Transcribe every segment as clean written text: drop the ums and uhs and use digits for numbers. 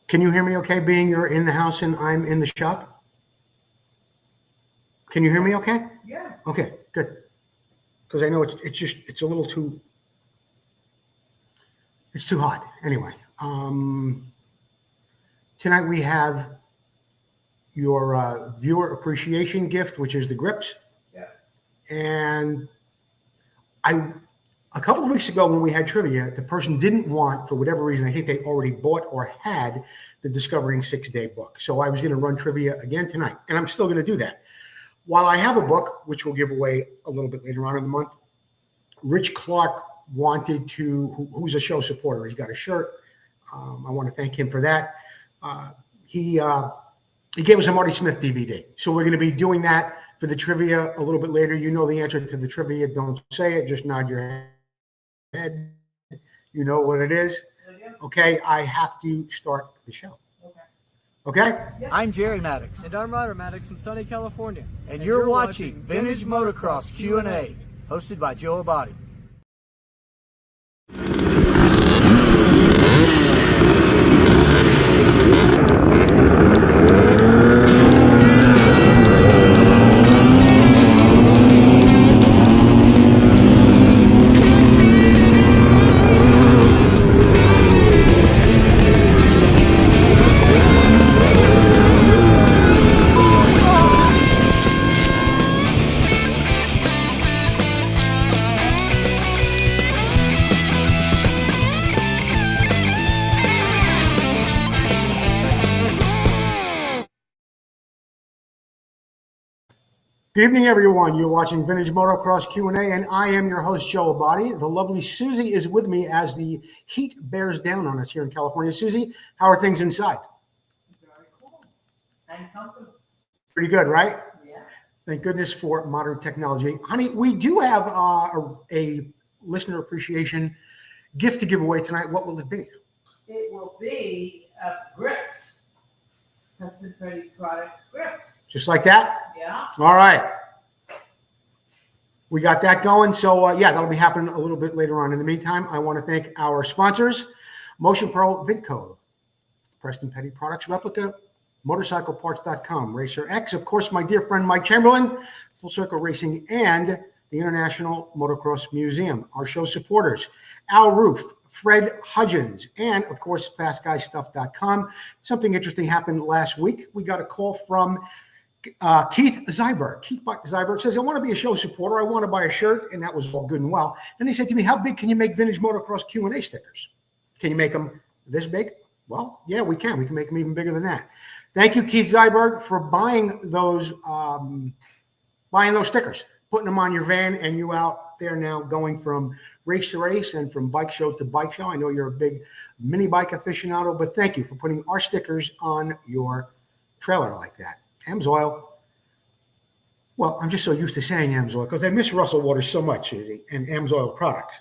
Can you hear me okay, being you're in the house and I'm in the shop? Can you hear me okay? Yeah. Okay, good. Because I know it's a little too, it's too hot. Anyway, tonight we have your viewer appreciation gift, which is the grips. Yeah. And a couple of weeks ago when we had trivia, the person didn't want, for whatever reason, I think they already bought or had the Discovering 6-Day book. So I was going to run trivia again tonight, and I'm still going to do that. While I have a book, which we'll give away a little bit later on in the month, Rich Clark wanted to, who's a show supporter. He's got a shirt. I want to thank him for that. He gave us a Marty Smith DVD. So we're going to be doing that for the trivia a little bit later. You know the answer to the trivia. Don't say it. Just nod your head. You know what it is. Okay, I have to start the show. Okay? I'm Jerry Maddox. And I'm Ryder Maddox in sunny California. And you're watching Vintage Motocross Q&A, hosted by Joe Abadi. Good evening, everyone. You're watching Vintage Motocross Q&A, and I am your host, Joe Abadi. The lovely Susie is with me as the heat bears down on us here in California. Susie, how are things inside? Very cool. And comfortable. Pretty good, right? Yeah. Thank goodness for modern technology. Honey, we do have a listener appreciation gift to give away tonight. What will it be? It will be grips. Custom Pretty Products grips. Just like that? Yeah. All right. We got that going. So, yeah, that'll be happening a little bit later on. In the meantime, I want to thank our sponsors, Motion Pro Vidco, Preston Petty Products Replica, MotorcycleParts.com, Racer X, of course, my dear friend Mike Chamberlain, Full Circle Racing, and the International Motocross Museum. Our show supporters, Al Roof, Fred Hudgens, and of course, FastGuyStuff.com. Something interesting happened last week. We got a call from Keith Zyberg. Keith Zyberg says, I want to be a show supporter. I want to buy a shirt, and that was all good and well. Then he said to me, how big can you make Vintage Motocross Q&A stickers? Can you make them this big? Well, yeah, we can. We can make them even bigger than that. Thank you, Keith Zyberg, for buying those stickers, putting them on your van, and you out there now going from race to race and from bike show to bike show. I know you're a big mini bike aficionado, but thank you for putting our stickers on your trailer like that. Amsoil. Well, I'm just so used to saying Amsoil because I miss Russell Waters so much, Susie, and Amsoil products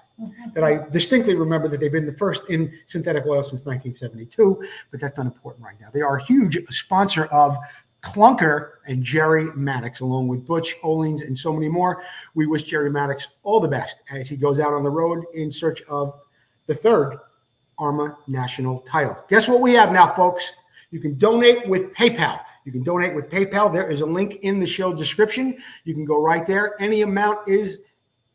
that I distinctly remember that they've been the first in synthetic oil since 1972, but that's not important right now. They are a huge sponsor of Clunker and Jerry Maddox, along with Butch, Olins, and so many more. We wish Jerry Maddox all the best as he goes out on the road in search of the third ARMA national title. Guess what we have now, folks? You can donate with PayPal. You can donate with PayPal. There is a link in the show description. You can go right there. Any amount is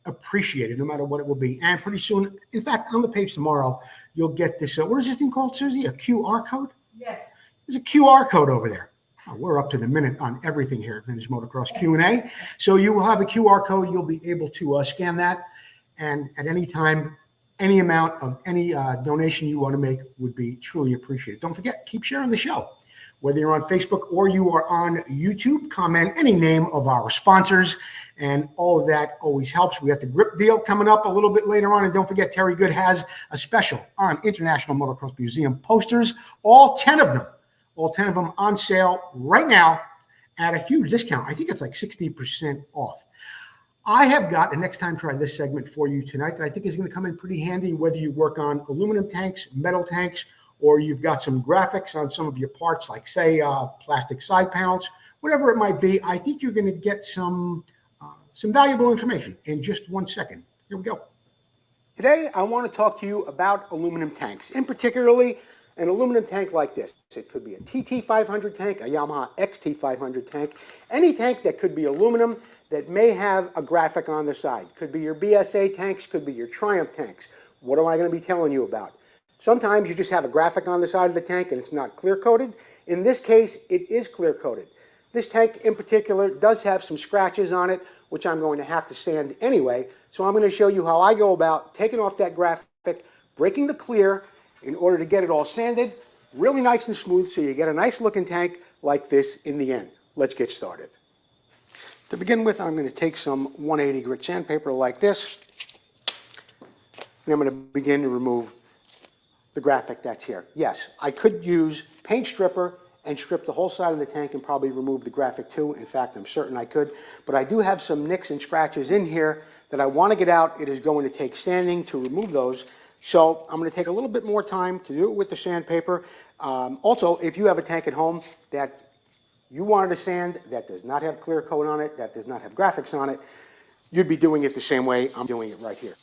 appreciated, no matter what it will be. And pretty soon, in fact, on the page tomorrow, you'll get this. What is this thing called, Susie? A QR code? Yes. There's a QR code over there. Oh, we're up to the minute on everything here at Vintage Motocross Q&A. So you will have a QR code. You'll be able to scan that. And at any time, any amount of any donation you want to make would be truly appreciated. Don't forget, keep sharing the show. Whether you're on Facebook or you are on YouTube, comment any name of our sponsors, and all of that always helps. We got the grip deal coming up a little bit later on, and don't forget, Terry Good has a special on International Motocross Museum posters, all 10 of them on sale right now at a huge discount. I think it's like 60% off. I have got a next time try this segment for you tonight that I think is going to come in pretty handy, whether you work on aluminum tanks, metal tanks, or you've got some graphics on some of your parts, like say plastic side panels, whatever it might be. I think you're going to get some valuable information in just 1 second. Here we go. Today, I want to talk to you about aluminum tanks, and particularly an aluminum tank like this. It could be a TT500 tank, a Yamaha XT500 tank, any tank that could be aluminum that may have a graphic on the side. Could be your BSA tanks, could be your Triumph tanks. What am I going to be telling you about? Sometimes you just have a graphic on the side of the tank and it's not clear coated. In this case, it is clear coated. This tank in particular does have some scratches on it, which I'm going to have to sand anyway. So I'm going to show you how I go about taking off that graphic, breaking the clear in order to get it all sanded, really nice and smooth, so you get a nice looking tank like this in the end. Let's get started. To begin with, I'm going to take some 180 grit sandpaper like this, and I'm going to begin to remove the graphic that's here. Yes, I could use paint stripper and strip the whole side of the tank and probably remove the graphic too. In fact, I'm certain I could, but I do have some nicks and scratches in here that I want to get out. It is going to take sanding to remove those. So I'm going to take a little bit more time to do it with the sandpaper. Also, if you have a tank at home that you wanted to sand that does not have clear coat on it, that does not have graphics on it, you'd be doing it the same way I'm doing it right here.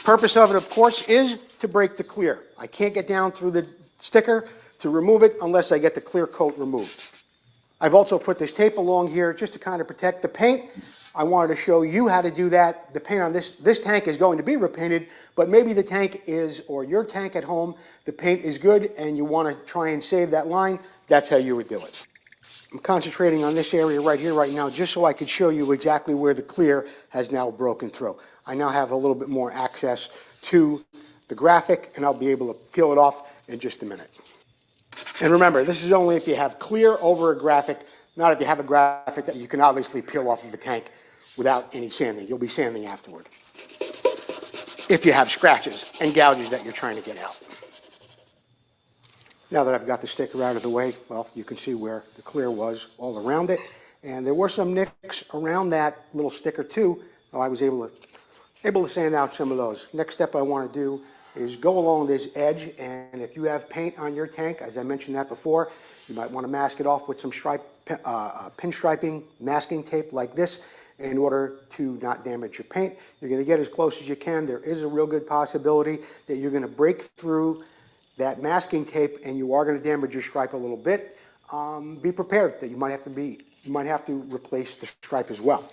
Purpose of it, of course, is to break the clear. I can't get down through the sticker to remove it unless I get the clear coat removed. I've also put this tape along here just to kind of protect the paint. I wanted to show you how to do that. The paint on this tank is going to be repainted, but maybe the tank is, or your tank at home, the paint is good and you want to try and save that line. That's how you would do it. I'm concentrating on this area right here right now just so I could show you exactly where the clear has now broken through. I now have a little bit more access to the graphic and I'll be able to peel it off in just a minute. And remember, this is only if you have clear over a graphic, not if you have a graphic that you can obviously peel off of a tank without any sanding. You'll be sanding afterward if you have scratches and gouges that you're trying to get out. Now that I've got the sticker out of the way, well, you can see where the clear was all around it. And there were some nicks around that little sticker too. I was able to sand out some of those. Next step I want to do is go along this edge, and if you have paint on your tank, as I mentioned that before, you might want to mask it off with some pinstriping masking tape like this in order to not damage your paint. You're going to get as close as you can. There is a real good possibility that you're going to break through that masking tape and you are going to damage your stripe a little bit. Be prepared that you might have to replace the stripe as well.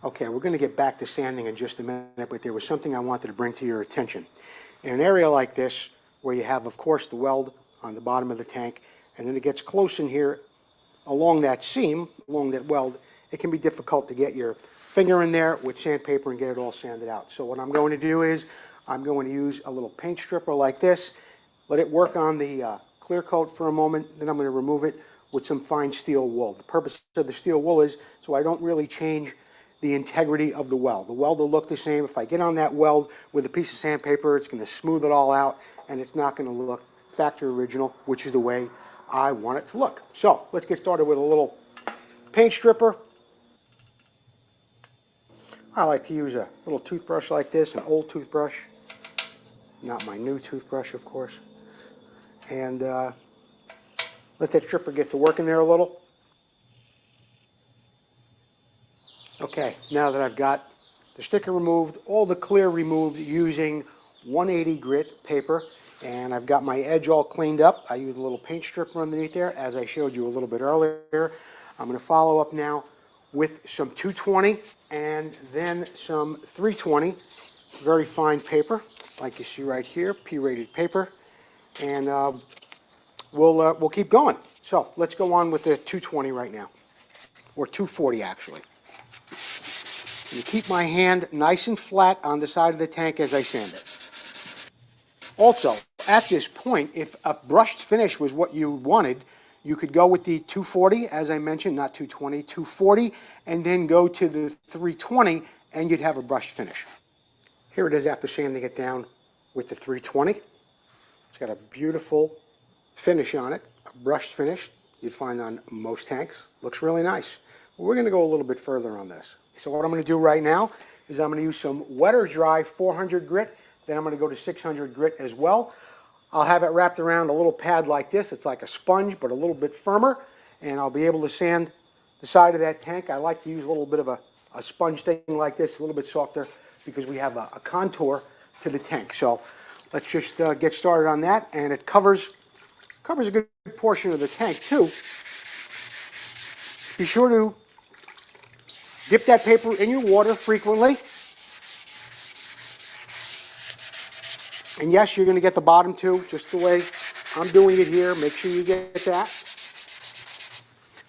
Okay, we're going to get back to sanding in just a minute, but there was something I wanted to bring to your attention. In an area like this, where you have, of course, the weld on the bottom of the tank, and then it gets close in here along that seam, along that weld, it can be difficult to get your finger in there with sandpaper and get it all sanded out. So what I'm going to do is I'm going to use a little paint stripper like this, let it work on the clear coat for a moment, then I'm going to remove it with some fine steel wool. The purpose of the steel wool is so I don't really change the integrity of the weld. The weld will look the same. If I get on that weld with a piece of sandpaper, it's going to smooth it all out and it's not going to look factory original, which is the way I want it to look. So let's get started with a little paint stripper. I like to use a little toothbrush like this, an old toothbrush, not my new toothbrush, of course, and let that stripper get to work in there a little. Okay, now that I've got the sticker removed, all the clear removed using 180 grit paper, and I've got my edge all cleaned up. I use a little paint stripper underneath there, as I showed you a little bit earlier. I'm going to follow up now with some 220 and then some 320, very fine paper, like you see right here, P-rated paper, and we'll keep going. So let's go on with the 220 right now, or 240 actually. And keep my hand nice and flat on the side of the tank as I sand it. Also, at this point, if a brushed finish was what you wanted, you could go with the 240, as I mentioned, not 220, 240, and then go to the 320, and you'd have a brushed finish. Here it is after sanding it down with the 320. It's got a beautiful finish on it, a brushed finish you'd find on most tanks. Looks really nice. We're going to go a little bit further on this. So what I'm going to do right now is I'm going to use some wet or dry 400 grit. Then I'm going to go to 600 grit as well. I'll have it wrapped around a little pad like this. It's like a sponge, but a little bit firmer. And I'll be able to sand the side of that tank. I like to use a little bit of a sponge thing like this, a little bit softer, because we have a contour to the tank. So let's just get started on that, and it covers a good portion of the tank too. Be sure to dip that paper in your water frequently. And yes, you're going to get the bottom too, just the way I'm doing it here. Make sure you get that.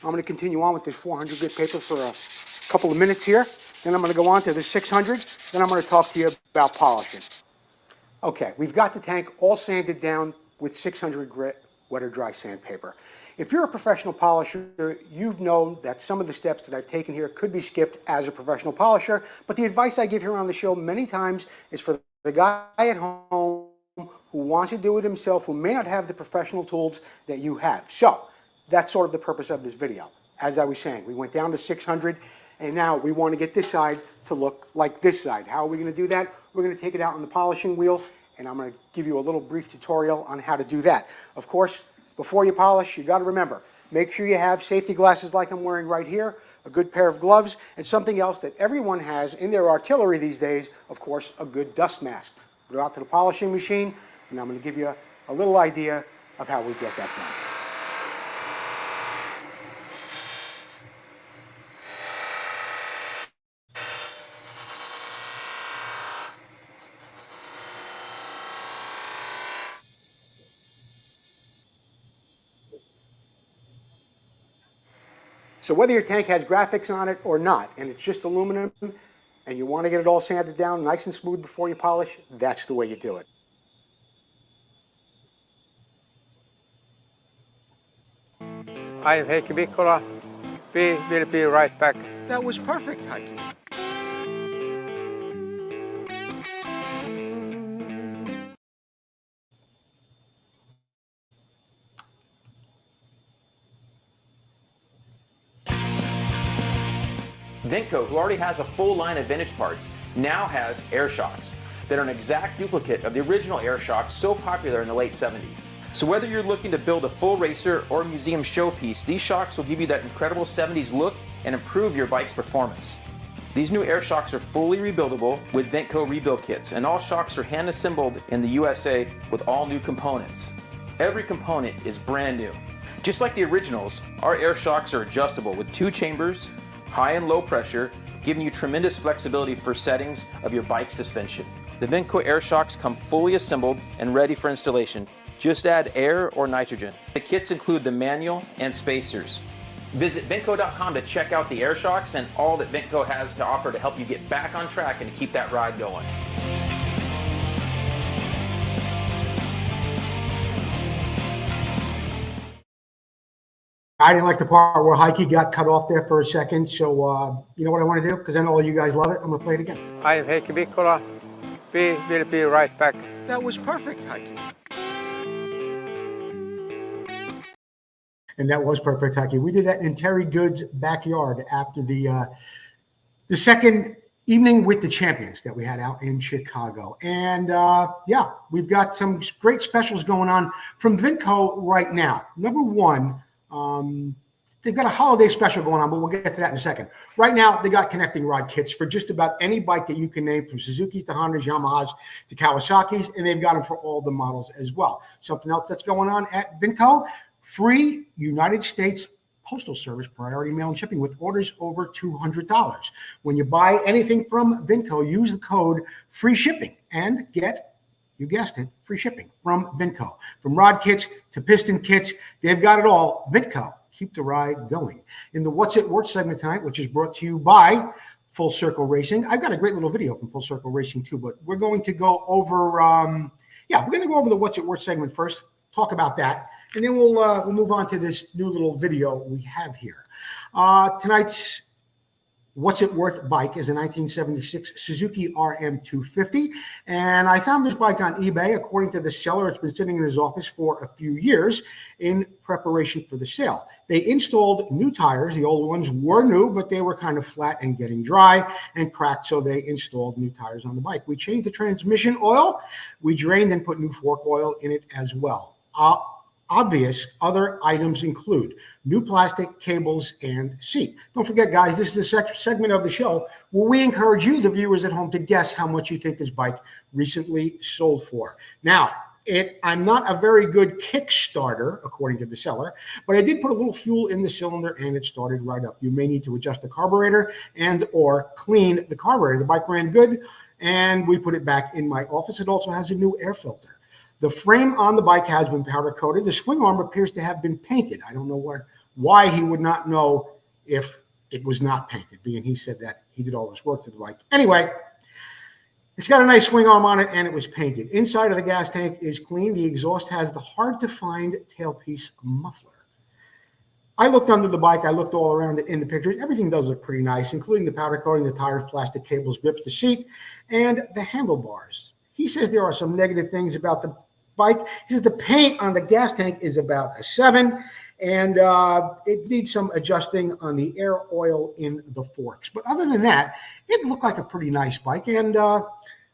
I'm going to continue on with this 400 grit paper for a couple of minutes here. Then I'm going to go on to the 600. Then I'm going to talk to you about polishing. Okay, we've got the tank all sanded down with 600 grit wet or dry sandpaper. If you're a professional polisher, you've known that some of the steps that I've taken here could be skipped as a professional polisher, but the advice I give here on the show many times is for the guy at home who wants to do it himself, who may not have the professional tools that you have. So that's sort of the purpose of this video. As I was saying, we went down to 600, and now we want to get this side to look like this side. How are we going to do that? We're going to take it out on the polishing wheel, and I'm going to give you a little brief tutorial on how to do that. Of course, before you polish, you got to remember, make sure you have safety glasses like I'm wearing right here, a good pair of gloves, and something else that everyone has in their artillery these days, of course, a good dust mask. Put it out to the polishing machine, and I'm going to give you a little idea of how we get that done. So whether your tank has graphics on it or not, and it's just aluminum, and you want to get it all sanded down nice and smooth before you polish, that's the way you do it. I am Heikki Mikkola. We will be right back. That was perfect, Heikki. Vinco, who already has a full line of vintage parts, now has air shocks that are an exact duplicate of the original air shocks so popular in the late 70s. So whether you're looking to build a full racer or museum showpiece, these shocks will give you that incredible 70s look and improve your bike's performance. These new air shocks are fully rebuildable with Vinco rebuild kits, and all shocks are hand assembled in the USA with all new components. Every component is brand new. Just like the originals, our air shocks are adjustable with 2 chambers, high and low pressure, giving you tremendous flexibility for settings of your bike suspension. The Vinco air shocks come fully assembled and ready for installation. Just add air or nitrogen. The kits include the manual and spacers. Visit Vinco.com to check out the air shocks and all that Vinco has to offer to help you get back on track and to keep that ride going. I didn't like the part where Heikki got cut off there for a second, so you know what I want to do? Because I know all you guys love it. I'm going to play it again. I am Heikki Mikkola. We will be right back. That was perfect, Heikki. And that was perfect, Heikki. We did that in Terry Good's backyard after the second evening with the champions that we had out in Chicago. And yeah, we've got some great specials going on from Vinco right now. Number one, they've got a holiday special going on, but we'll get to that in a second. Right now, they got connecting rod kits for just about any bike that you can name, from Suzuki's to Hondas, Yamahas to Kawasaki's, and they've got them for all the models as well. Something else that's going on at Vinco, free United States Postal Service priority mail and shipping with orders over $200. When you buy anything from Vinco, use the code free shipping and get, you guessed it, free shipping from Vinco. From rod kits to piston kits, they've got it all. Vinco, keep the ride going. In the What's It Worth segment tonight, which is brought to you by Full Circle Racing. I've got a great little video from Full Circle Racing too, but we're going to go over, we're going to go over the What's It Worth segment first, talk about that, and then we'll move on to this new little video we have here. Tonight's What's It Worth bike is a 1976 Suzuki RM250, and I found this bike on eBay. According to the seller, it's been sitting in his office for a few years in preparation for the sale. They installed new tires. The old ones were new, but they were kind of flat and getting dry and cracked, so they installed new tires on the bike. We changed the transmission oil. We drained and put new fork oil in it as well. Obvious other items include new plastic, cables, and seat. Don't forget, guys, this is the segment of the show where we encourage you, the viewers at home, to guess how much you think this bike recently sold for. Now, I'm not a very good Kickstarter, according to the seller, but I did put a little fuel in the cylinder and it started right up. You may need to adjust the carburetor and or clean the carburetor. The bike ran good, and we put it back in my office. It also has a new air filter. The frame on the bike has been powder coated. The swing arm appears to have been painted. I don't know why he would not know if it was not painted, being he said that he did all this work to the bike. Anyway, it's got a nice swing arm on it, and it was painted. Inside of the gas tank is clean. The exhaust has the hard-to-find tailpiece muffler. I looked under the bike. I looked all around it in the pictures. Everything does look pretty nice, including the powder coating, the tires, plastic cables, grips, the seat, and the handlebars. He says there are some negative things about the bike. He says the paint on the gas tank is about a 7, and it needs some adjusting on the air oil in the forks. But other than that, it looked like a pretty nice bike, and I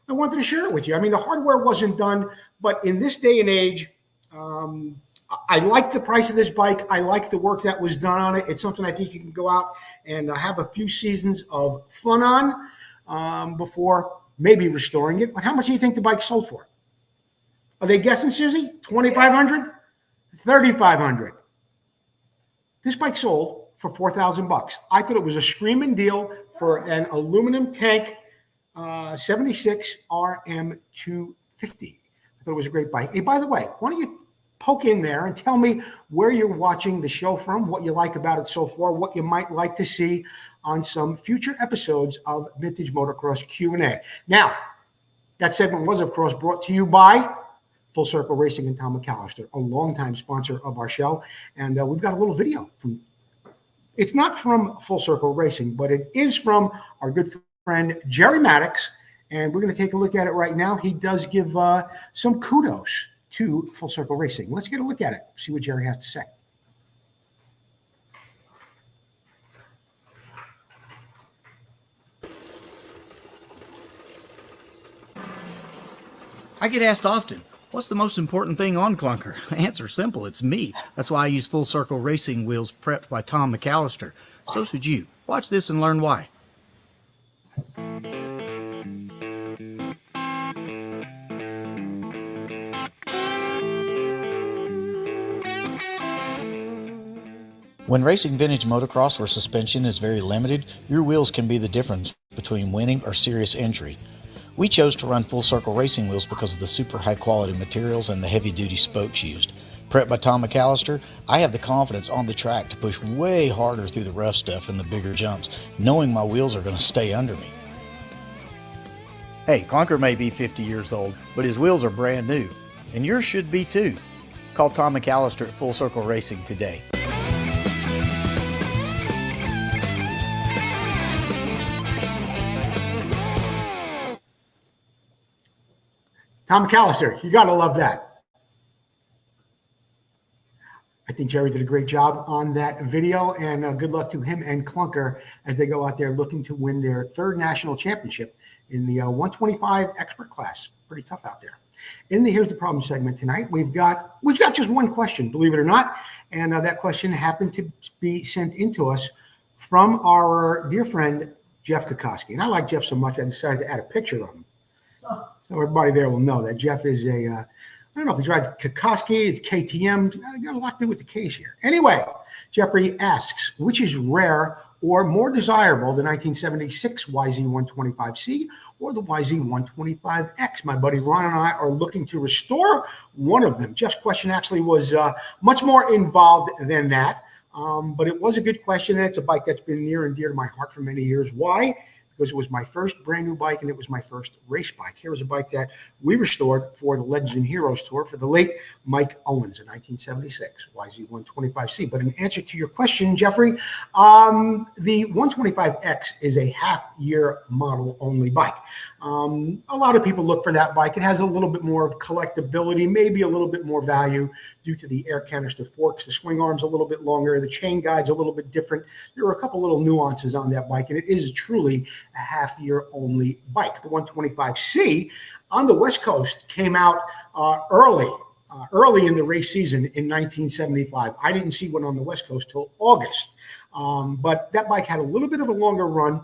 wanted to share it with you. I mean, the hardware wasn't done, but in this day and age, I like the price of this bike. I like the work that was done on it. It's something I think you can go out and have a few seasons of fun on before maybe restoring it. But how much do you think the bike sold for? Are they guessing, Susie? 2,500? 3,500. This bike sold for $4,000. I thought it was a screaming deal for an aluminum tank 76 RM250. I thought it was a great bike. Hey, by the way, why don't you poke in there and tell me where you're watching the show from, what you like about it so far, what you might like to see on some future episodes of Vintage Motocross Q&A. Now, that segment was, of course, brought to you by Full Circle Racing and Tom McAllister, a longtime sponsor of our show. And we've got a little video from, it's not from Full Circle Racing, but it is from our good friend, Jerry Maddox. And we're going to take a look at it right now. He does give some kudos to Full Circle Racing. Let's get a look at it, see what Jerry has to say. I get asked often, what's the most important thing on Clunker? Answer simple, it's me. That's why I use Full Circle Racing wheels prepped by Tom McAllister. So should you. Watch this and learn why. When racing vintage motocross where suspension is very limited, your wheels can be the difference between winning or serious injury. We chose to run Full Circle Racing wheels because of the super high quality materials and the heavy duty spokes used. Prepped by Tom McAllister, I have the confidence on the track to push way harder through the rough stuff and the bigger jumps, knowing my wheels are going to stay under me. Hey, Clunker may be 50 years old, but his wheels are brand new, and yours should be too. Call Tom McAllister at Full Circle Racing today. Tom McAllister, you got to love that. I think Jerry did a great job on that video, and good luck to him and Clunker as they go out there looking to win their 3rd national championship in the 125 expert class. Pretty tough out there. In the Here's the Problem segment tonight, we've got just one question, believe it or not, and that question happened to be sent in to us from our dear friend, Jeff Kokoski. And I like Jeff so much, I decided to add a picture of him. So everybody there will know that Jeff is I don't know if he drives Kokoski, it's KTM. Got a lot to do with the K's here. Anyway, Jeffrey asks, which is rare or more desirable, the 1976 YZ125C or the YZ125X? My buddy Ron and I are looking to restore one of them. Jeff's question actually was much more involved than that, but it was a good question, and it's a bike that's been near and dear to my heart for many years. Why? Because it was my first brand new bike and it was my first race bike. Here was a bike that we restored for the Legends and Heroes Tour for the late Mike Owens in 1976, YZ125C. But in answer to your question, Jeffrey, the 125X is a half-year model only bike. A lot of people look for that bike. It has a little bit more of collectability, maybe a little bit more value due to the air canister forks, the swing arm's a little bit longer, the chain guide's a little bit different. There are a couple little nuances on that bike, and it is truly a half-year only bike. The 125C on the West Coast came out early early in the race season in 1975. I didn't see one on the West Coast till August, but that bike had a little bit of a longer run.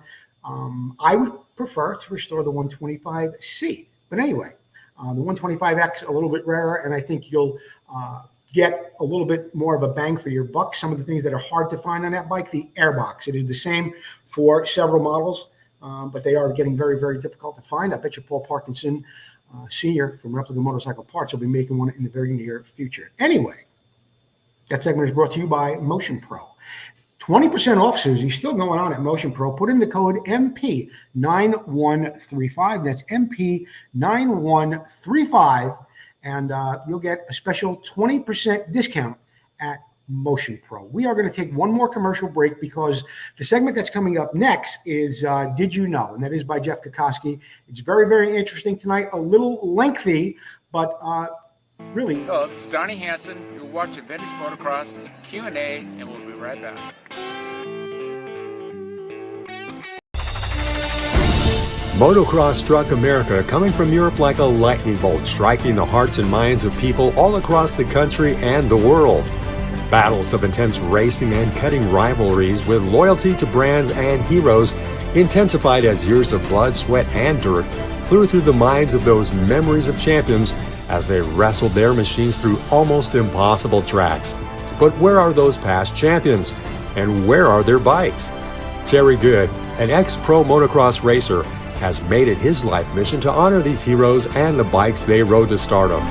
I would prefer to restore the 125C, but anyway, the 125X a little bit rarer, and I think you'll get a little bit more of a bang for your buck. Some of the things that are hard to find on that bike, the airbox. It is the same for several models, but they are getting very, very difficult to find. I bet you Paul Parkinson, Sr. from Replica Motorcycle Parts will be making one in the very near future. Anyway, that segment is brought to you by Motion Pro. 20% off, Susie, still going on at Motion Pro. Put in the code MP9135. That's MP9135. And you'll get a special 20% discount at Motion Pro. We are going to take one more commercial break because the segment that's coming up next is Did You Know? And that is by Jeff Kokoski. It's very, very interesting tonight. A little lengthy, but really. Hello, this is Donnie Hansen. You're watching Vintage Motocross Q&A, and we'll be right back. Motocross struck America, coming from Europe like a lightning bolt, striking the hearts and minds of people all across the country and the world. Battles of intense racing and cutting rivalries with loyalty to brands and heroes intensified as years of blood, sweat, and dirt flew through the minds of those memories of champions as they wrestled their machines through almost impossible tracks. But where are those past champions? And where are their bikes? Terry Good, an ex-pro motocross racer, has made it his life mission to honor these heroes and the bikes they rode to stardom.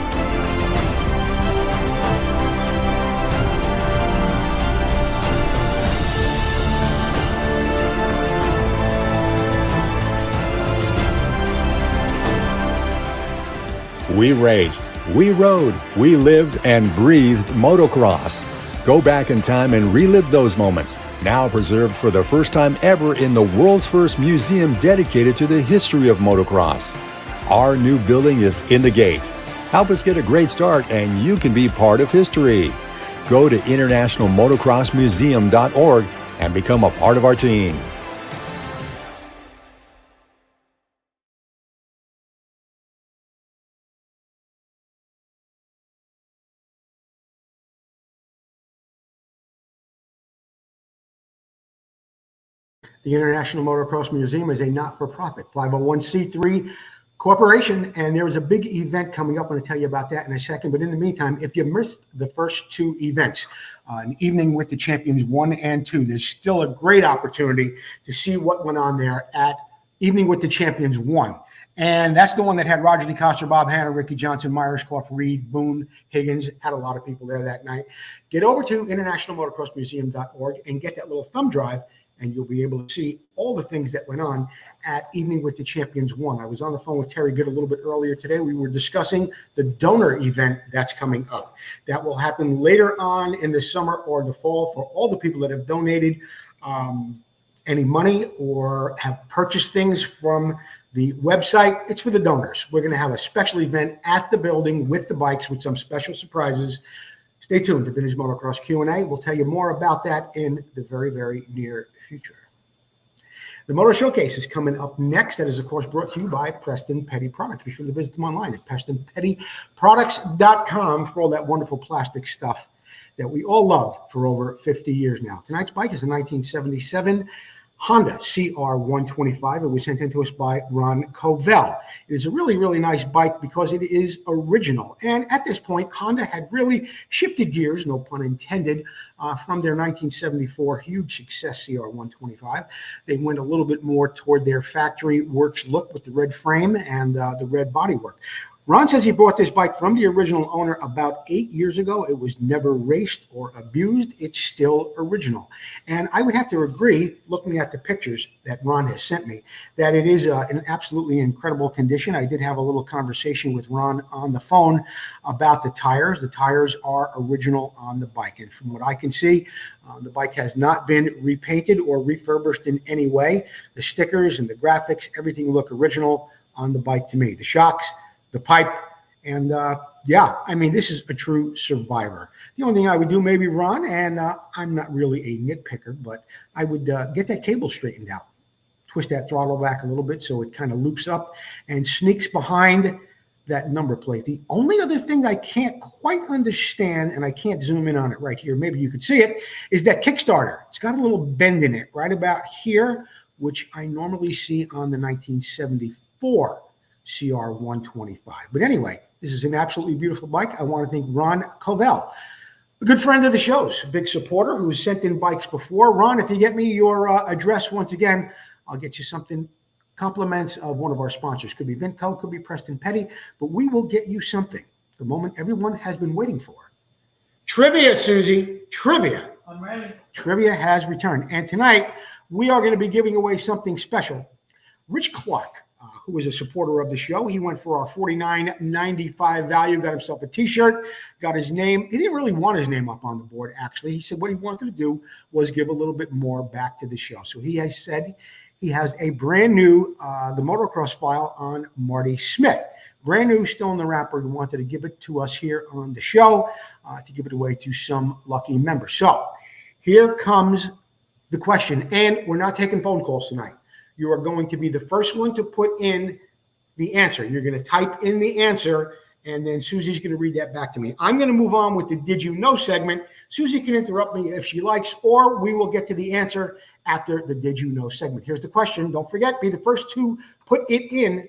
We raced, we rode, we lived and breathed motocross. Go back in time and relive those moments, now preserved for the first time ever in the world's first museum dedicated to the history of motocross. Our new building is in the gate. Help us get a great start and you can be part of history. Go to internationalmotocrossmuseum.org and become a part of our team. The International Motocross Museum is a not-for-profit 501c3 corporation, and there is a big event coming up. I'm going to tell you about that in a second. But in the meantime, if you missed the first two events, an evening with the champions 1 and 2, there's still a great opportunity to see what went on there at Evening with the Champions 1. And that's the one that had Roger DeCoster, Bob Hanna, Ricky Johnson, Myerscough, Reed, Boone, Higgins. Had a lot of people there that night. Get over to internationalmotocrossmuseum.org and get that little thumb drive, and you'll be able to see all the things that went on at Evening with the Champions 1. I was on the phone with Terry Good a little bit earlier today. We were discussing the donor event that's coming up. That will happen later on in the summer or the fall for all the people that have donated any money or have purchased things from the website. It's for the donors. We're going to have a special event at the building with the bikes with some special surprises. Stay tuned to Vintage Motocross Q&A. We'll tell you more about that in the very, very near future. The Motor Showcase is coming up next. That is, of course, brought to you by Preston Petty Products. Be sure to visit them online at PrestonPettyProducts.com for all that wonderful plastic stuff that we all loved for over 50 years now. Tonight's bike is a 1977 Honda CR125. It was sent in to us by Ron Covell. It is a really, really nice bike because it is original. And at this point, Honda had really shifted gears, no pun intended, from their 1974 huge success CR125. They went a little bit more toward their factory works look with the red frame and the red bodywork. Ron says he bought this bike from the original owner about 8 years ago. It was never raced or abused. It's still original. And I would have to agree, looking at the pictures that Ron has sent me, that it is in absolutely incredible condition. I did have a little conversation with Ron on the phone about the tires. The tires are original on the bike. And from what I can see, the bike has not been repainted or refurbished in any way. The stickers and the graphics, everything look original on the bike to me. The shocks, the pipe, and yeah, I mean, this is a true survivor. The only thing I would do maybe, Ron, and I'm not really a nitpicker, but I would get that cable straightened out, twist that throttle back a little bit so it kind of loops up and sneaks behind that number plate. The only other thing I can't quite understand, and I can't zoom in on it right here, maybe you could see it, is that Kickstarter. It's got a little bend in it right about here, which I normally see on the 1974 CR125. But anyway, this is an absolutely beautiful bike. I want to thank Ron Covell, a good friend of the show's, a big supporter who's sent in bikes before. Ron, if you get me your address once again, I'll get you something, compliments of one of our sponsors. Could be Vintco, could be Preston Petty, but we will get you something, the moment everyone has been waiting for. Trivia, Susie, trivia. I'm ready. Trivia has returned. And tonight, we are going to be giving away something special. Rich Clark, who is a supporter of the show, he went for our $49.95 value, got himself a T-shirt, got his name. He didn't really want his name up on the board, actually. He said what he wanted to do was give a little bit more back to the show. So he has said he has a brand new, the motocross file on Marty Smith. Brand new, still in the wrapper. He wanted to give it to us here on the show to give it away to some lucky members. So here comes the question, and we're not taking phone calls tonight. You are going to be the first one to put in the answer. You're going to type in the answer, and then Susie's going to read that back to me. I'm going to move on with the Did You Know segment. Susie can interrupt me if she likes, or we will get to the answer after the Did You Know segment. Here's the question. Don't forget, be the first to put it in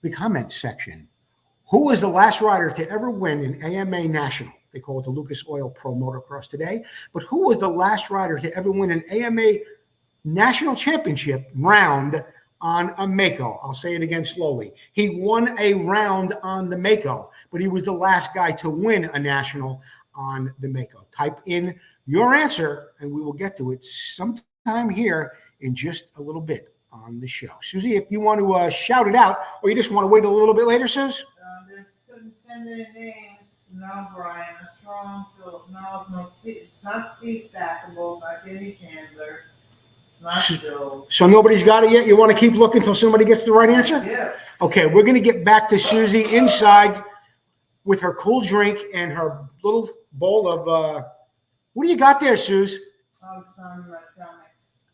the comments section. Who was the last rider to ever win an AMA National? They call it the Lucas Oil Pro Motocross today. But who was the last rider to ever win an AMA National Championship round on a Mako? I'll say it again slowly. He won a round on the Mako, but he was the last guy to win a national on the Mako. Type in your answer, and we will get to it sometime here in just a little bit on the show. Susie, if you want to shout it out, or you just want to wait a little bit later, Suze? There's sending in names. No, Brian. A strong Philip. No, Steve. It's not Steve Stackable. Not Jimmy Chandler. Not Joe. So nobody's got it yet? You want to keep looking until somebody gets the right answer? Yeah. Okay, we're going to get back to Susie inside with her cool drink and her little bowl of, what do you got there, Suze? Oh, some trail mix.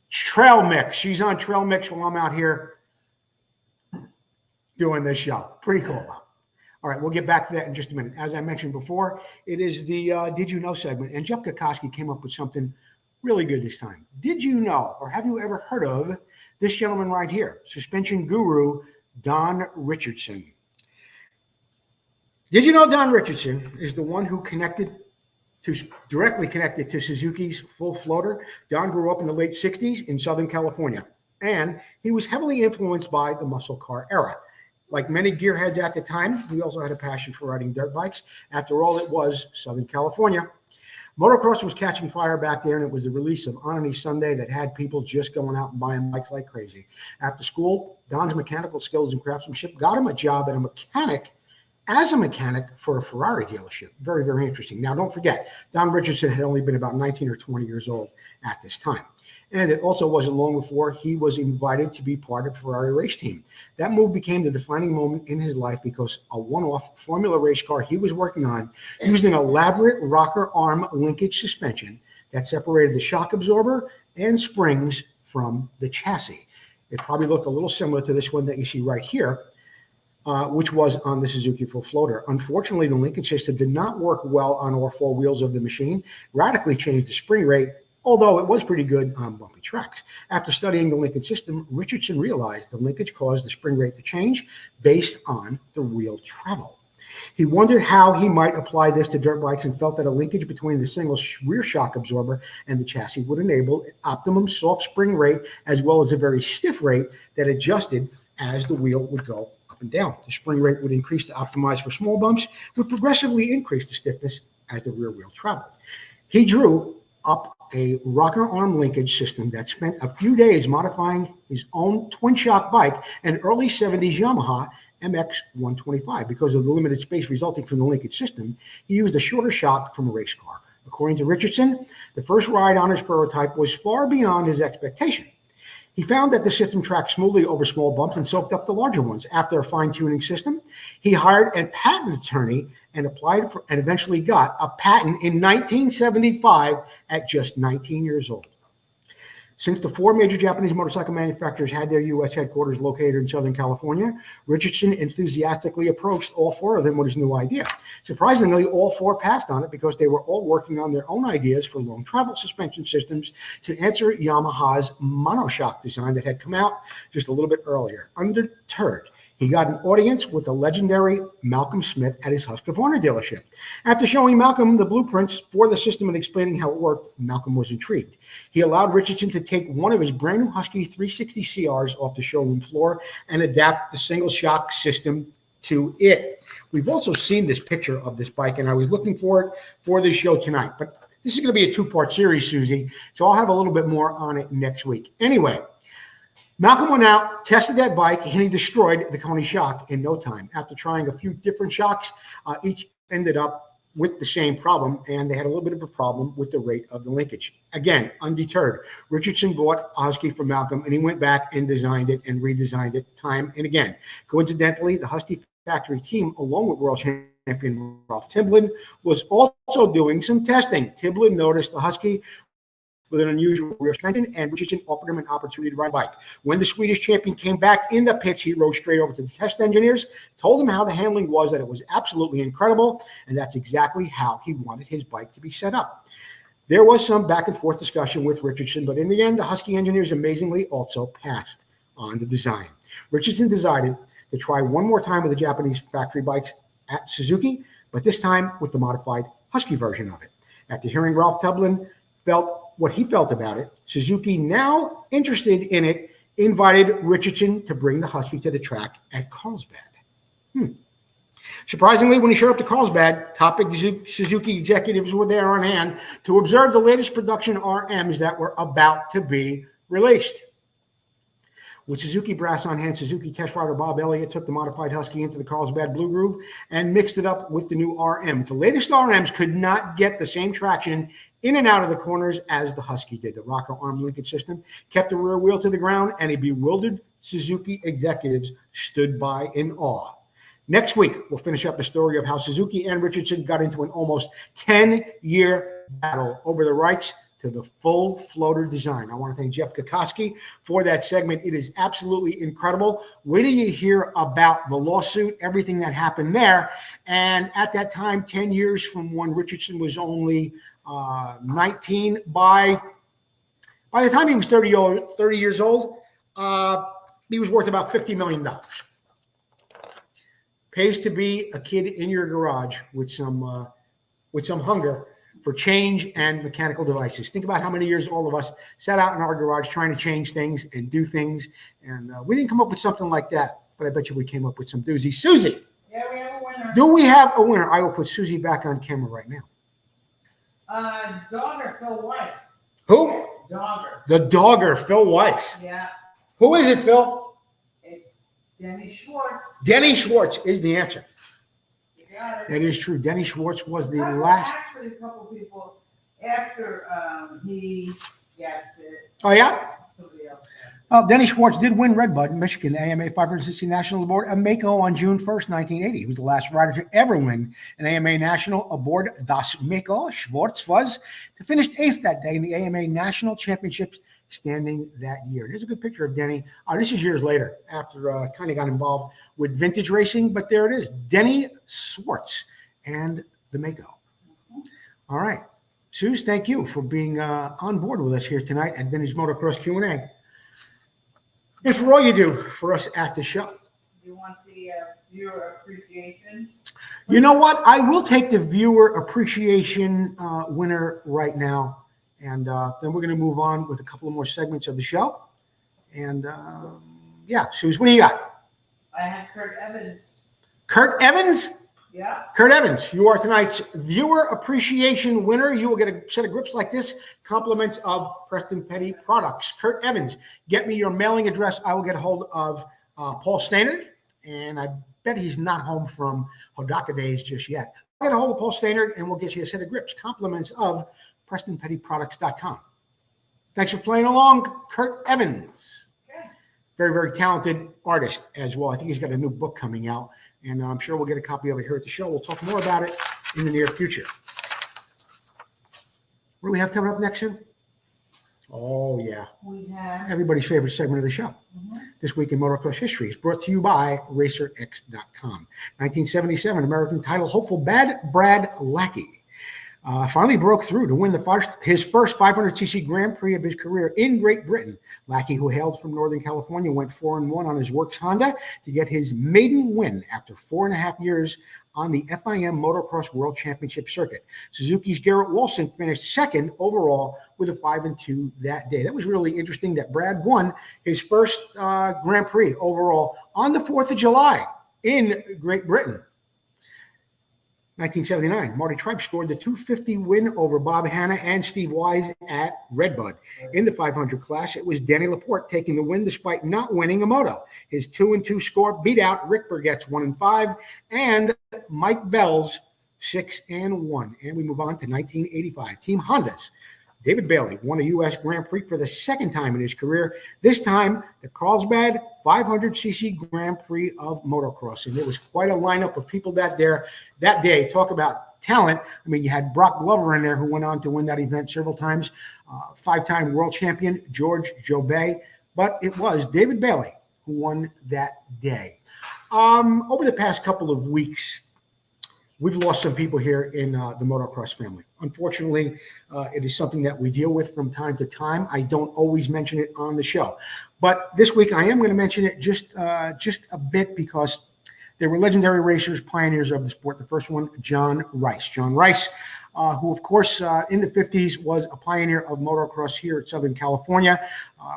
Trail mix. She's on trail mix while I'm out here doing this show. Pretty cool, though. All right, we'll get back to that in just a minute. As I mentioned before, it is the Did You Know segment, and Jeff Kokoski came up with something really good this time. Did you know, or have you ever heard of this gentleman right here, suspension guru Don Richardson? Did you know Don Richardson is the one who directly connected to Suzuki's full floater? Don grew up in the late 60s in Southern California, and he was heavily influenced by the muscle car era. Like many gearheads at the time, he also had a passion for riding dirt bikes. After all, it was Southern California. Motocross was catching fire back there, and it was the release of On Any Sunday that had people just going out and buying bikes like crazy. After school, Don's mechanical skills and craftsmanship got him a job as a mechanic for a Ferrari dealership. Very, very interesting. Now, don't forget, Don Richardson had only been about 19 or 20 years old at this time. And it also wasn't long before he was invited to be part of Ferrari race team. That move became the defining moment in his life because a one-off Formula race car he was working on used an elaborate rocker arm linkage suspension that separated the shock absorber and springs from the chassis. It probably looked a little similar to this one that you see right here, which was on the Suzuki full floater. Unfortunately, the linkage system did not work well on all four wheels of the machine, radically changed the spring rate, although it was pretty good on bumpy tracks. After studying the linkage system, Richardson realized the linkage caused the spring rate to change based on the wheel travel. He wondered how he might apply this to dirt bikes and felt that a linkage between the single rear shock absorber and the chassis would enable optimum soft spring rate as well as a very stiff rate that adjusted as the wheel would go up and down. The spring rate would increase to optimize for small bumps, would progressively increase the stiffness as the rear wheel traveled. He drew up a rocker arm linkage system that spent a few days modifying his own twin shock bike, an early 70s Yamaha MX-125. Because of the limited space resulting from the linkage system, he used a shorter shock from a race car. According to Richardson, the first ride on his prototype was far beyond his expectation. He found that the system tracked smoothly over small bumps and soaked up the larger ones. After a fine-tuning system, he hired a patent attorney and applied for and eventually got a patent in 1975 at just 19 years old. Since the 4 major Japanese motorcycle manufacturers had their U.S. headquarters located in Southern California, Richardson enthusiastically approached all 4 of them with his new idea. Surprisingly, all 4 passed on it because they were all working on their own ideas for long travel suspension systems to answer Yamaha's monoshock design that had come out just a little bit earlier. Undeterred, he got an audience with the legendary Malcolm Smith at his Husqvarna dealership. After showing Malcolm the blueprints for the system and explaining how it worked, Malcolm was intrigued. He allowed Richardson to take one of his brand new Husky 360 CRs off the showroom floor and adapt the single shock system to it. We've also seen this picture of this bike, and I was looking for it for this show tonight. But this is going to be a 2-part series, Susie, so I'll have a little bit more on it next week. Anyway, Malcolm went out, tested that bike, and he destroyed the Koni shock in no time. After trying a few different shocks, each ended up with the same problem, and they had a little bit of a problem with the rate of the linkage. Again, undeterred, Richardson bought a Husky from Malcolm, and he went back and designed it and redesigned it time and again. Coincidentally, the Husky factory team, along with world champion Ralph Timblin, was also doing some testing. Timblin noticed the Husky with an unusual rear suspension, and Richardson offered him an opportunity to ride a bike. When the Swedish champion came back in the pits, he rode straight over to the test engineers, told them how the handling was, that it was absolutely incredible, and that's exactly how he wanted his bike to be set up. There was some back and forth discussion with Richardson, but in the end, the Husky engineers amazingly also passed on the design. Richardson decided to try one more time with the Japanese factory bikes at Suzuki, but this time with the modified Husky version of it. After hearing Ralph Timblin what he felt about it, Suzuki, now interested in it, invited Richardson to bring the Husky to the track at Carlsbad. Surprisingly, when he showed up to Carlsbad, top Suzuki executives were there on hand to observe the latest production RMs that were about to be released. With Suzuki brass on hand, Suzuki test rider Bob Elliott took the modified Husky into the Carlsbad Blue Groove and mixed it up with the new RMs. The latest RMs could not get the same traction in and out of the corners as the Husky did. The rocker arm linkage system kept the rear wheel to the ground, and a bewildered Suzuki executives stood by in awe. Next week, we'll finish up the story of how Suzuki and Richardson got into an almost 10-year battle over the rights to the full floater design. I want to thank Jeff Kokoski for that segment. It is absolutely incredible. Wait till you hear about the lawsuit, everything that happened there. And at that time, 10 years from when Richardson was only 19, by the time he was 30 years old, he was worth about $50 million. Pays to be a kid in your garage with some hunger for change and mechanical devices. Think about how many years all of us sat out in our garage trying to change things and do things. And we didn't come up with something like that, but I bet you we came up with some doozies. Susie. Yeah, we have a winner. Do we have a winner? I will put Susie back on camera right now. Dogger, Phil Weiss. Who? Dogger. The dogger, Phil Weiss. Yeah. Who is it, Phil? It's Denny Schwartz. Denny Schwartz is the answer. You got it. That is true. Denny Schwartz was the Well, last. Actually, a couple people after he guessed it. Oh, yeah? Somebody else guessed it. Well, Denny Schwartz did win Red Bud, Michigan, AMA 560 National aboard a Mako on June 1st, 1980. He was the last rider to ever win an AMA National aboard Das Mako. Schwartz was to finish 8th that day in the AMA National Championships standing that year. There's a good picture of Denny. This is years later after kind of got involved with vintage racing, but there it is. Denny Schwartz and the Mako. All right. Suze, thank you for being on board with us here tonight at Vintage Motocross Q&A. And for all you do for us at the show. You want the viewer appreciation? You know what? I will take the viewer appreciation winner right now. And then we're going to move on with a couple of more segments of the show. And yeah, Suze, what do you got? I had Kurt Evans. Kurt Evans? Yeah. Kurt Evans, you are tonight's viewer appreciation winner. You will get a set of grips like this, compliments of Preston Petty products. Kurt Evans, get me your mailing address. I will get a hold of Paul Stannard, and I bet he's not home from Hodaka days just yet. I'll get a hold of Paul Stannard, and we'll get you a set of grips, compliments of PrestonPettyProducts.com. Thanks for playing along, Kurt Evans. Very, very talented artist as well. I think he's got a new book coming out, and I'm sure we'll get a copy of it here at the show. We'll talk more about it in the near future. What do we have coming up next, Sue? Oh, yeah. We have, Everybody's favorite segment of the show. This Week in Motocross History is brought to you by RacerX.com. 1977 American title hopeful Brad Lackey finally broke through to win his first 500cc Grand Prix of his career in Great Britain. Lackey, who hailed from Northern California, went 4-1 on his Works Honda to get his maiden win after 4.5 years on the FIM Motocross World Championship circuit. Suzuki's Garrett Wilson finished second overall with a 5-2 that day. That was really interesting that Brad won his first Grand Prix overall on the 4th of July in Great Britain. 1979, Marty Tripe scored the 250 win over Bob Hanna and Steve Wise at Redbud. In the 500 class, it was Danny Laporte taking the win despite not winning a moto. His 2-2 score beat out Rick Burgett's 1-5 and Mike Bell's 6-1. And we move on to 1985. Team Hondas. David Bailey won a U.S. Grand Prix for the second time in his career, this time the Carlsbad 500cc Grand Prix of Motocross. And there was quite a lineup of people that day. Talk about talent. I mean, you had Brock Glover in there, who went on to win that event several times, 5-time world champion George Jobet, but it was David Bailey who won that day. Over the past couple of weeks, we've lost some people here in the motocross family. Unfortunately, it is something that we deal with from time to time. I don't always mention it on the show, but this week I am going to mention it just a bit because they were legendary racers, pioneers of the sport. The first one, John Rice. John Rice, who of course in the 50s was a pioneer of motocross here at Southern California,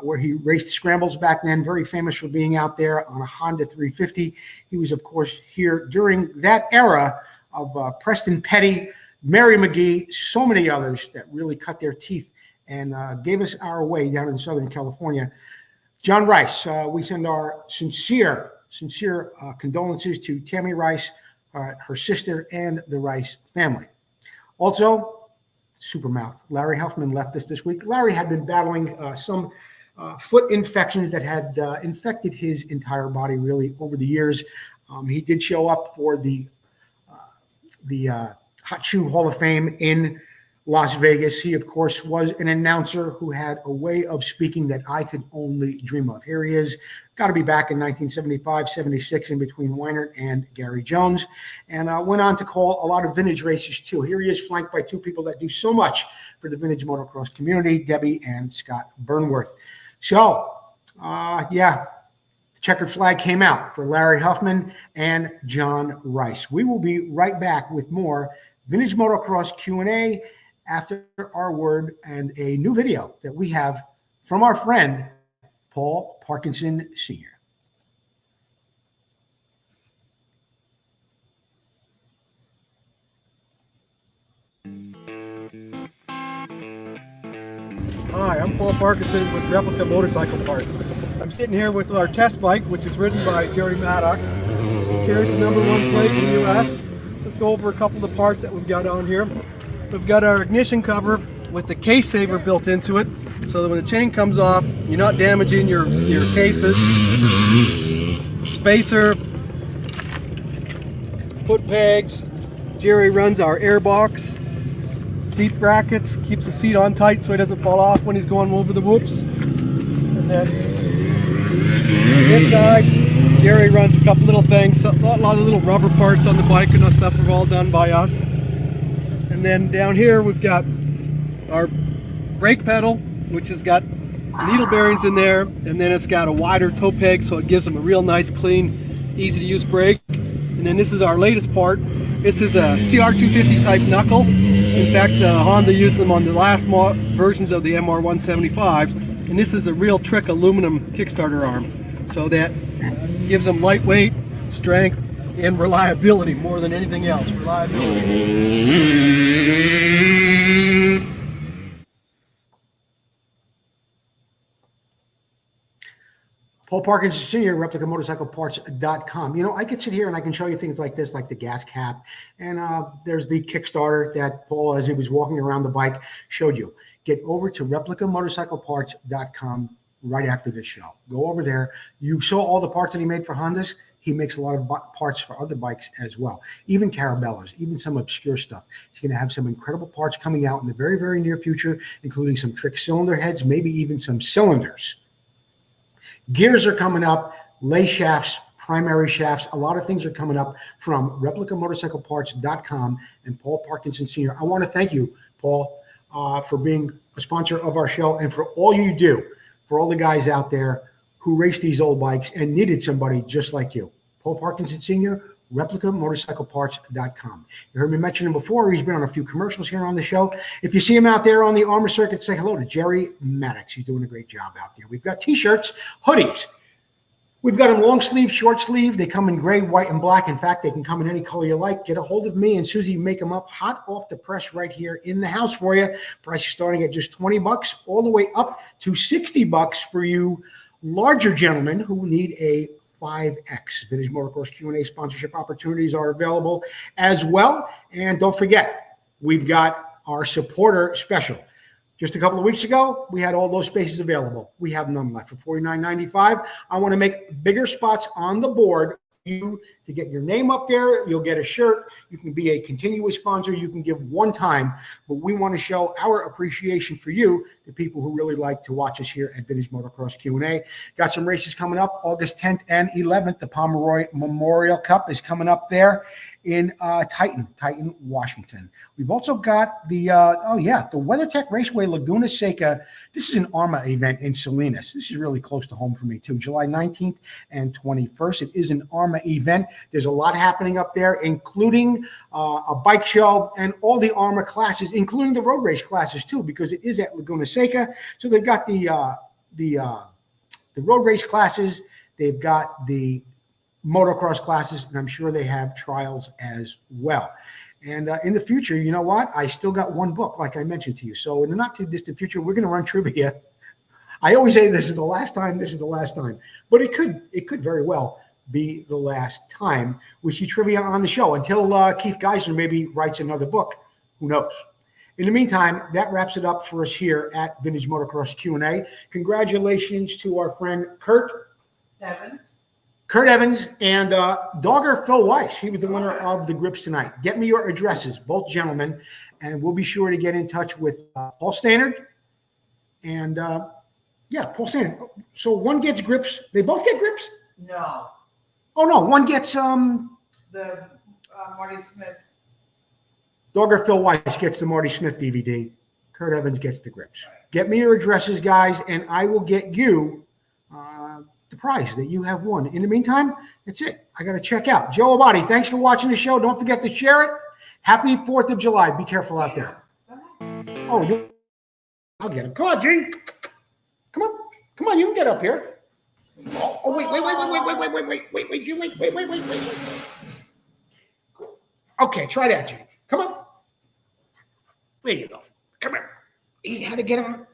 where he raced scrambles back then, very famous for being out there on a Honda 350. He was of course here during that era of Preston Petty, Mary McGee, so many others that really cut their teeth and gave us our way down in Southern California. John Rice, we send our sincere condolences to Tammy Rice, her sister, and the Rice family. Also, Supermouth. Larry Huffman left us this week. Larry had been battling some foot infections that had infected his entire body really over the years. He did show up for the Hot Shoe Hall of Fame in Las Vegas. He, of course, was an announcer who had a way of speaking that I could only dream of. Here he is, got to be back in 1975, 76, in between Weinert and Gary Jones, and went on to call a lot of vintage races, too. Here he is, flanked by two people that do so much for the vintage motocross community, Debbie and Scott Burnworth. So, the checkered flag came out for Larry Huffman and John Rice. We will be right back with more Vintage Motocross Q&A after our word and a new video that we have from our friend, Paul Parkinson Sr. Hi, I'm Paul Parkinson with Replica Motorcycle Parts. I'm sitting here with our test bike, which is ridden by Jerry Maddox. It carries the #1 plate in the US. So let's go over a couple of the parts that we've got on here. We've got our ignition cover with the case saver built into it, so that when the chain comes off, you're not damaging your cases. Spacer, foot pegs. Jerry runs our air box. Seat brackets, keeps the seat on tight so he doesn't fall off when he's going over the whoops. And then on this side, Jerry runs a couple little things, a lot of little rubber parts on the bike, and that stuff are all done by us. And then down here we've got our brake pedal, which has got needle bearings in there, and then it's got a wider toe peg so it gives them a real nice, clean, easy to use brake. And then this is our latest part. This is a CR250 type knuckle. In fact, Honda used them on the last versions of the MR175s, and this is a real trick aluminum Kickstarter arm. So that gives them lightweight, strength, and reliability more than anything else. Reliability. Paul Parkinson Sr., ReplicaMotorcycleParts.com. You know, I could sit here and I can show you things like this, like the gas cap. And there's the Kickstarter that Paul, as he was walking around the bike, showed you. Get over to ReplicaMotorcycleParts.com right after this show. Go over there. You saw all the parts that he made for Hondas. he makes a lot of parts for other bikes as well, even Carabellas, even some obscure stuff. He's going to have some incredible parts coming out in the very, very near future, including some trick cylinder heads, maybe even some cylinders. Gears are coming up, lay shafts, primary shafts. A lot of things are coming up from replicamotorcycleparts.com and Paul Parkinson Sr. I want to thank you, Paul, for being a sponsor of our show and for all you do for all the guys out there who race these old bikes and needed somebody just like you. Paul Parkinson Sr., replicamotorcycleparts.com. You heard me mention him before. He's been on a few commercials here on the show. If you see him out there on the Armor Circuit, say hello to Jerry Maddox. He's doing a great job out there. We've got T-shirts, hoodies. We've got them long sleeve, short sleeve. They come in gray, white, and black. In fact, they can come in any color you like. Get a hold of me and Susie, make them up hot off the press right here in the house for you. Price starting at just $20 all the way up to $60 for you larger gentlemen who need a 5X. Vintage Motocross Q&A sponsorship opportunities are available as well. And don't forget, we've got our supporter special. Just a couple of weeks ago, we had all those spaces available. We have none left for $49.95. I want to make bigger spots on the board for you to get your name up there. You'll get a shirt. You can be a continuous sponsor. You can give one time, but we want to show our appreciation for you, the people who really like to watch us here at Vintage Motocross Q&A. Got some races coming up August 10th and 11th. The Pomeroy Memorial Cup is coming up there in Titan, Washington. We've also got the WeatherTech Raceway Laguna Seca. This is an ARMA event in Salinas. This is really close to home for me too. July 19th and 21st. It is an ARMA event. There's a lot happening up there, including a bike show and all the ARMA classes, including the road race classes too, because it is at Laguna Seca. So they've got the road race classes. They've got the motocross classes, and I'm sure they have trials as well. And in the future, you know what? I still got one book, like I mentioned to you. So in the not too distant future, we're going to run trivia. I always say this is the last time, but it could very well be the last time we see trivia on the show until Keith Geisler maybe writes another book. Who knows? In the meantime, that wraps it up for us here at Vintage Motocross Q&A. Congratulations to our friend Kurt Evans and Dogger Phil Weiss. He was the winner of the grips tonight. Get me your addresses, both gentlemen, and we'll be sure to get in touch with Paul Stannard. And Paul Stannard. So one gets grips. They both get grips? No. Oh, no. One gets the Marty Smith. Dogger Phil Weiss gets the Marty Smith DVD. Kurt Evans gets the grips. Get me your addresses, guys, and I will get you the prize that you have won. In the meantime, that's it. I got to check out. Joe Abadi, thanks for watching the show. Don't forget to share it. Happy 4th of July. Be careful out there. Oh, I'll get him. Come on, Gene. Come on. You can get up here. Oh, wait. Okay, try that, Gene. Come on. There you go. Come here. You had to get him.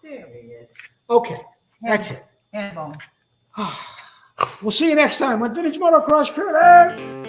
There he is. Okay, that's it. Handball. We'll see you next time on Vintage Motocross Q&A.